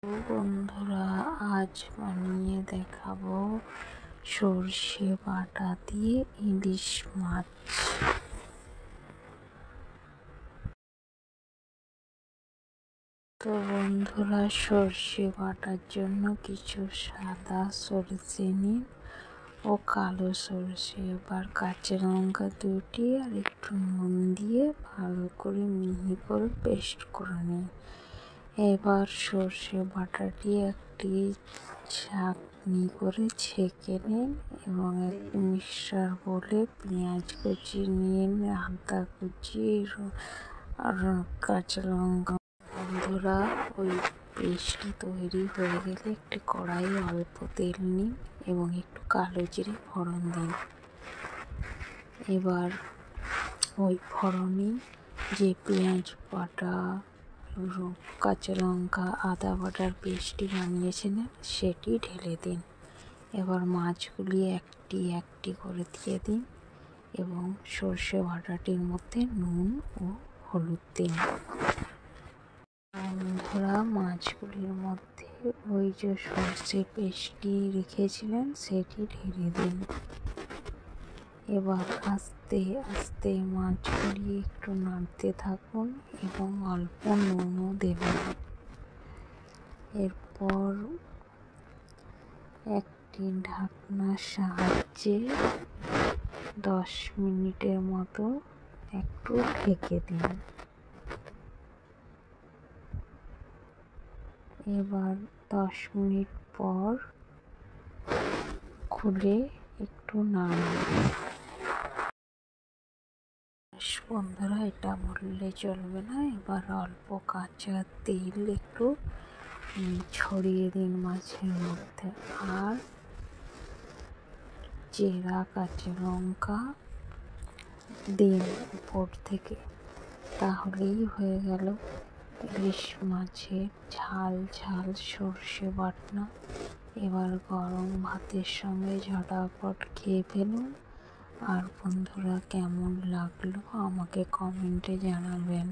বন্ধুরা, আজ বানিয়ে দেখাবো সর্ষে বাটা দিয়ে ইলিশ মাছ। তো বন্ধুরা, সর্ষে বাটার জন্য কিছু সাদা সর্ষে নিন ও কালো সর্ষে, এবার কাঁচা লঙ্কা দুটি আর একটু নুন দিয়ে ভালো করে মিহি করে পেস্ট করে নিন। এবার সর্ষে বাটাটি একটি ছাঁকনি করে ছেঁকে নিন এবং একটি মিক্সার বলে পেঁয়াজ কুচি নিন, আদা কুচি আর কাঁচা লঙ্কা। বন্ধুরা, ওই পেস্টটি তৈরি হয়ে গেলে একটি কড়াই অল্প তেল নিন এবং একটু কালো জিরে ফোড়ন দিন। এবার ওই ফোড়নে যে পেঁয়াজ বাটা, কাঁচা লঙ্কা, আদা বাটার পেস্টটি বানিয়েছিলেন সেটি ঢেলে দিন। এবার মাছগুলি একটি একটি করে দিয়ে দিন এবং সর্ষে বাটাটির মধ্যে নুন ও হলুদ দিন। বন্ধুরা, মাছগুলির মধ্যে ওই যে সর্ষে পেস্টটি রেখেছিলেন সেটি ঢেলে দিন। এবার আস্তে আস্তে মাছগুলি একটু নাড়তে থাকুন এবং অল্প নুনও দেবেন। এরপর একটি ঢাকনার সাহায্যে 10 মিনিটের মতো একটু ঢেকে দিন। এবার 10 মিনিট পর খুলে একটু নাড়ুন। বন্ধুরা, এটা বললে চলবে না, এবার অল্প কাঁচা তেল একটু ছড়িয়ে দিন মাছের মধ্যে আর চেরা কাঁচা লঙ্কা দিন উপর থেকে। তাহলেই হয়ে গেল ইলিশ মাছের ঝাল ঝাল সর্ষে বাটনা। এবার গরম ভাতের সঙ্গে ঝটাপট খেয়ে ফেলুন। আর বন্ধুরা, কেমন লাগলো আমাকে কমেন্টে জানাবেন।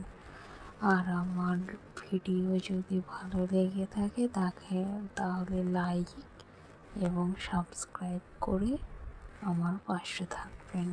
আর আমার ভিডিও যদি ভালো লেগে থাকে তাহলে লাইক এবং সাবস্ক্রাইব করে আমার পাশে থাকবেন।